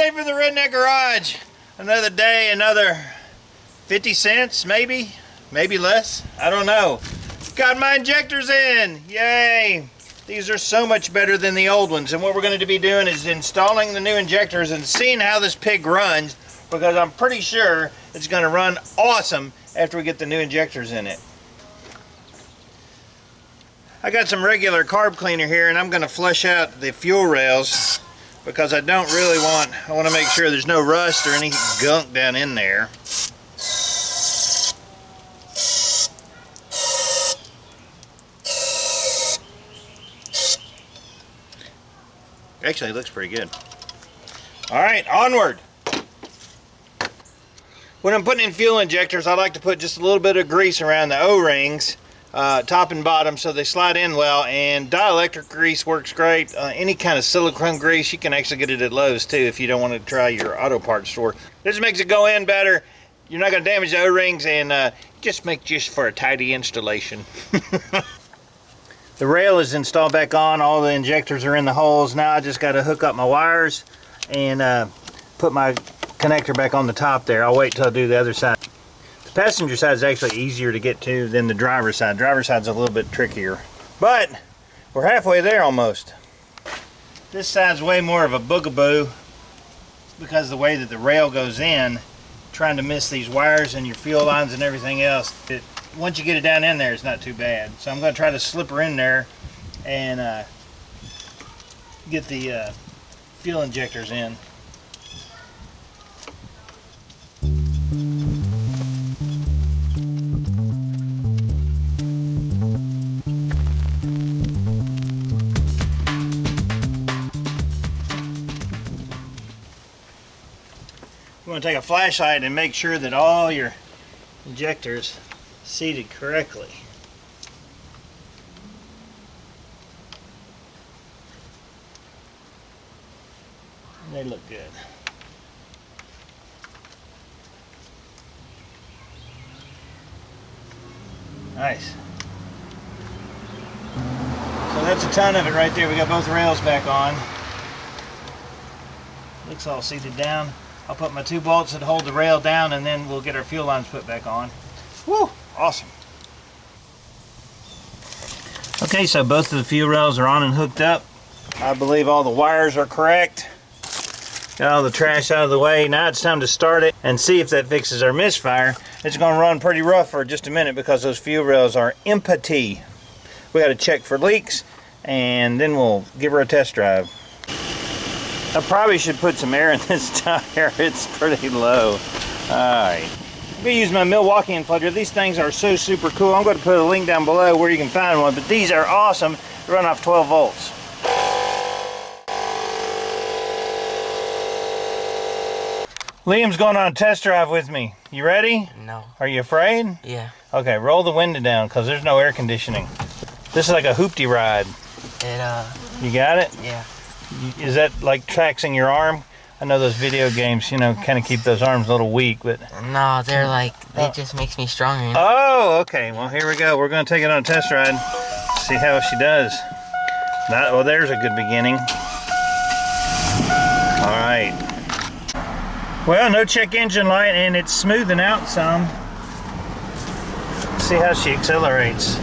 day for the Redneck Garage. Another day, another 50 cents, maybe less. I don't know. Got my injectors in. Yay. These are so much better than the old ones. And what we're going to be doing is installing the new injectors and seeing how this pig runs, because I'm pretty sure it's going to run awesome after we get the new injectors in it. I got some regular carb cleaner here, and I'm going to flush out the fuel rails because I don't really I want to make sure there's no rust or any gunk down in there. Actually, it looks pretty good. All right, onward. When I'm putting in fuel injectors, I like to put just a little bit of grease around the O-rings, top and bottom, so they slide in well. And dielectric grease works great. Any kind of silicone grease, you can actually get it at Lowe's too if you don't want to try your auto parts store. This makes it go in better. You're not going to damage the O-rings, and just for a tidy installation. The rail is installed back on. All the injectors are in the holes. Now I just got to hook up my wires and put my connector back on the top there. I'll wait till I do the other side. The passenger side is actually easier to get to than the driver's side. Driver's side's a little bit trickier, but we're halfway there almost. This side's way more of a boogaboo because of the way that the rail goes in, trying to miss these wires and your fuel lines and everything else. Once you get it down in there, it's not too bad. So I'm going to try to slip her in there and get the fuel injectors in. You want to take a flashlight and make sure that all your injectors seated correctly. They look good. Nice. So that's a ton of it right there. We got both rails back on. Looks all seated down. I'll put my 2 bolts that hold the rail down, and then we'll get our fuel lines put back on. Woo! Awesome. Okay, so both of the fuel rails are on and hooked up. I believe all the wires are correct. Got all the trash out of the way. Now it's time to start it and see if that fixes our misfire. It's going to run pretty rough for just a minute because those fuel rails are empty. We got to check for leaks, and then we'll give her a test drive. I probably should put some air in this tire. It's pretty low. All right. I'm going to use my Milwaukee inflator. These things are so super cool. I'm going to put a link down below where you can find one, but these are awesome. They run off 12 volts. Liam's going on a test drive with me. You ready? No. Are you afraid? Yeah. Okay, roll the window down because there's no air conditioning. This is like a hoopty ride. You got it? Yeah. Is that like taxing your arm? I know those video games, you know, kind of keep those arms a little weak, but... No, they're like, it just makes me stronger, you know? Oh, okay. Well, here we go. We're going to take it on a test ride. See how she does. Well, there's a good beginning. All right. Well, no check engine light, and it's smoothing out some. See how she accelerates.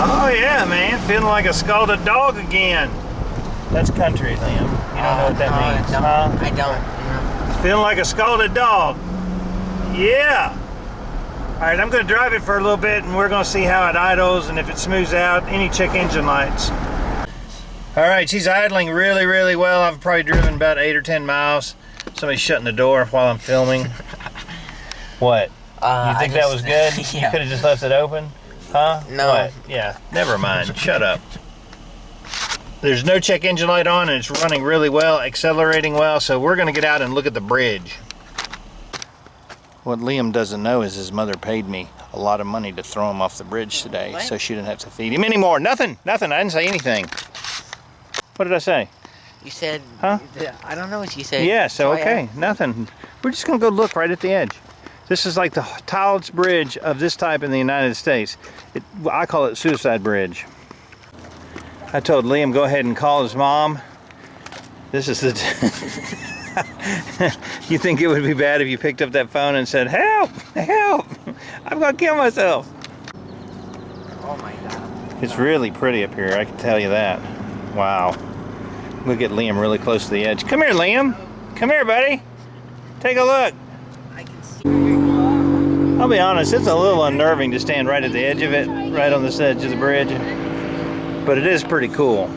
Oh, yeah, man. Feeling like a scalded dog again. That's country, Liam. You don't know what that means, I don't. Feeling like a scalded dog. Yeah. All right, I'm going to drive it for a little bit, and we're going to see how it idles and if it smooths out. Any check engine lights. All right, she's idling really, really well. I've probably driven about 8 or 10 miles. Somebody's shutting the door while I'm filming. What? You think that was good? Yeah. You could have just left it open? Huh? No. What? Yeah, never mind. Shut up. There's no check engine light on, and it's running really well, accelerating well, so we're going to get out and look at the bridge. What Liam doesn't know is his mother paid me a lot of money to throw him off the bridge today, so she didn't have to feed him anymore. Nothing. I didn't say anything. What did I say? You said... Huh? I don't know what you said. Yeah, so okay, nothing. We're just going to go look right at the edge. This is like the tallest bridge of this type in the United States. I call it Suicide Bridge. I told Liam go ahead and call his mom This is the... You think it would be bad if you picked up that phone and said, help, help, I'm gonna kill myself. Oh my God. It's really pretty up here, I can tell you that. Wow. We'll get Liam really close to the edge. Come here, Liam. Come here, buddy. Take a look. I can see. I'll be honest, it's a little unnerving to stand right at the edge of it, right on this edge of the bridge. But it is pretty cool.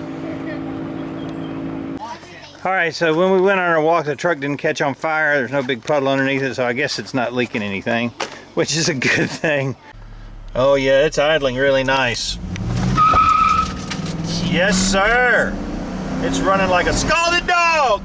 Alright, so when we went on our walk, the truck didn't catch on fire. There's no big puddle underneath it, so I guess it's not leaking anything, which is a good thing. Oh yeah, it's idling really nice. Yes, sir. It's running like a scalded dog.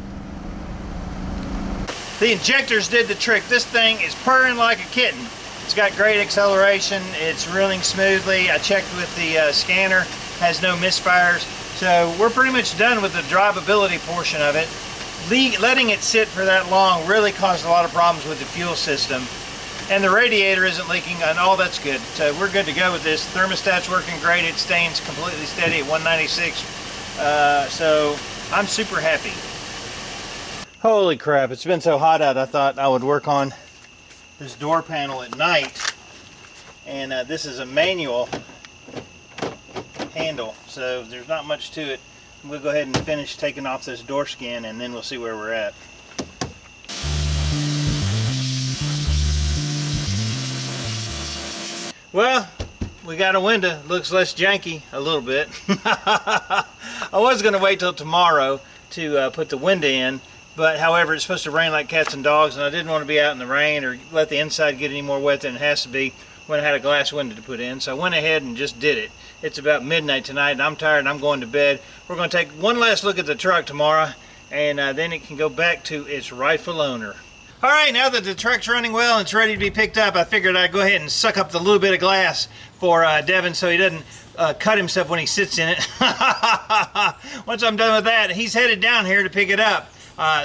The injectors did the trick. This thing is purring like a kitten. It's got great acceleration. It's running smoothly. I checked with the scanner. Has no misfires. So we're pretty much done with the drivability portion of it. Letting it sit for that long really caused a lot of problems with the fuel system. And the radiator isn't leaking, and all that's good. So we're good to go with this. Thermostat's working great. It stays completely steady at 196. So I'm super happy. Holy crap, it's been so hot out, I thought I would work on this door panel at night. And this is a manual handle, so there's not much to it. We'll go ahead and finish taking off this door skin, and then we'll see where we're at. Well, we got a window. Looks less janky a little bit. I was going to wait till tomorrow to put the window in, but however, it's supposed to rain like cats and dogs, and I didn't want to be out in the rain or let the inside get any more wet than it has to be when I had a glass window to put in. So I went ahead and just did it. It's about midnight tonight, and I'm tired, and I'm going to bed. We're going to take one last look at the truck tomorrow, and then it can go back to its rightful owner. All right, now that the truck's running well and it's ready to be picked up, I figured I'd go ahead and suck up the little bit of glass for Devin so he doesn't cut himself when he sits in it. Once I'm done with that, he's headed down here to pick it up.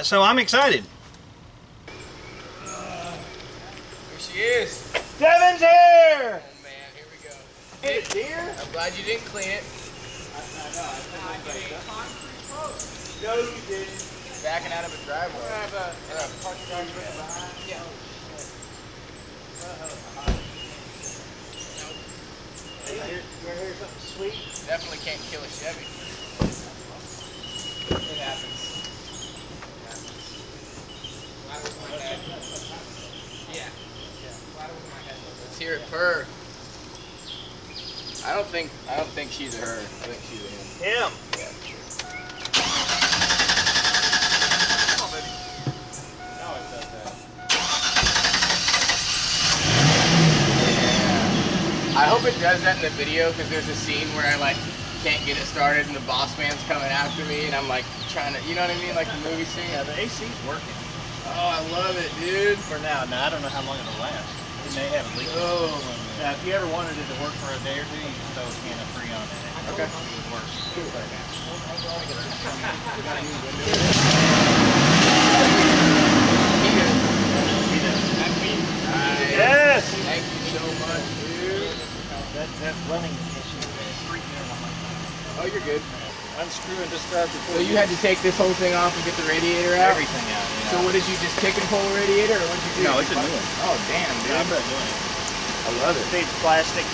So I'm excited. Here she is. Devin's here! Oh man, here we go. It's here? I'm glad you didn't clean it. No, you didn't. Backing out of a driveway. Yeah. You want to hear something sweet? Definitely can't kill a Chevy. It happens. Yeah. Let's hear it purr. I don't think she's a her. I think she's a him. Him. Yeah, sure. I hope it does that in the video, because there's a scene where I like can't get it started and the boss man's coming after me and I'm like trying to, you know what I mean, like the movie scene. Yeah, the AC's working. Oh, I love it, dude. For now. Now, I don't know how long it'll last. It may have a leak. Oh, Now, if you ever wanted it to work for a day or two, you can throw a can of Freon in it. okay. It would work. Yes! Thank you so much, dude. That running issue is freaking out on my phone. Oh, you're good. Unscrew and discard the So you had to take this whole thing off and get the radiator out? everything out. Yeah. So what did you just kick and pull the radiator, or what did you do? No, it's a new one. Oh, damn, dude. I'm not doing it. I love it. It's plastic.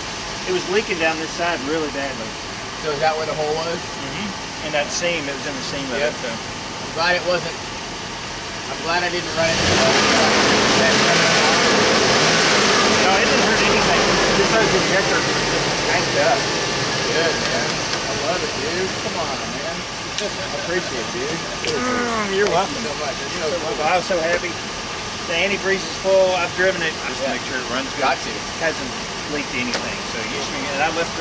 It was leaking down this side really badly. So is that where the hole was? And that seam, it was in the seam of Yep. it. So. I'm glad it wasn't. I'm glad I didn't run into the No, it didn't hurt anything. Just those injectors were just tanked up. Good, man. I love it, dude. Come on, man. I appreciate it, dude. You're welcome. Thank you so much. It's so cool. I was so happy. The antifreeze is full. I've driven it just to make sure it runs good. Got to. It hasn't leaked anything. So usually, and I left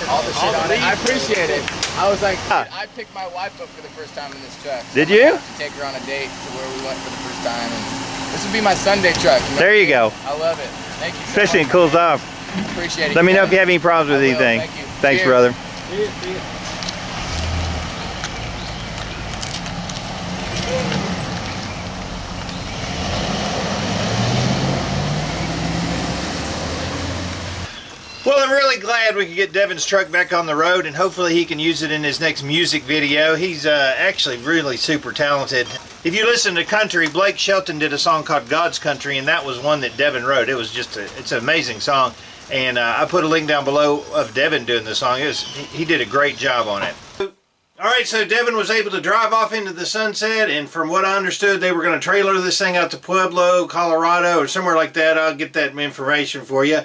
All the shit on it. I appreciate it. I was like, Ah. dude, I picked my wife up for the first time in this truck. Did I'm you? about to take her on a date to where we went for the first time. And this would be my Sunday truck. You know? There you go. I love it. Thank you so Especially it much, cools man. off. Appreciate it. Let me know if guys. you have any problems with I will. anything. Thank you. Thanks, Cheers. brother. See ya. Well, I'm really glad we could get Devin's truck back on the road, and hopefully he can use it in his next music video. He's actually really super talented. If you listen to country, Blake Shelton did a song called God's Country, and that was one that Devin wrote. It was just it's an amazing song, and I put a link down below of Devin doing the song. He did a great job on it. Alright, so Devin was able to drive off into the sunset, and from what I understood, they were going to trailer this thing out to Pueblo, Colorado, or somewhere like that. I'll get that information for you.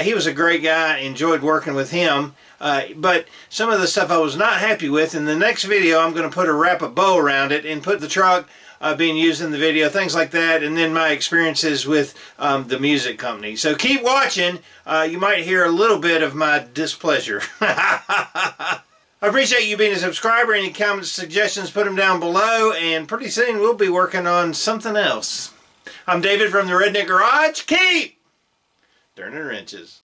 He was a great guy. Enjoyed working with him. But some of the stuff I was not happy with. In the next video, I'm going to wrap a bow around it and put the truck being used in the video, things like that, and then my experiences with the music company. So keep watching. You might hear a little bit of my displeasure. I appreciate you being a subscriber. Any comments, suggestions, put them down below, and pretty soon we'll be working on something else. I'm David from the Redneck Garage. Keep turning wrenches.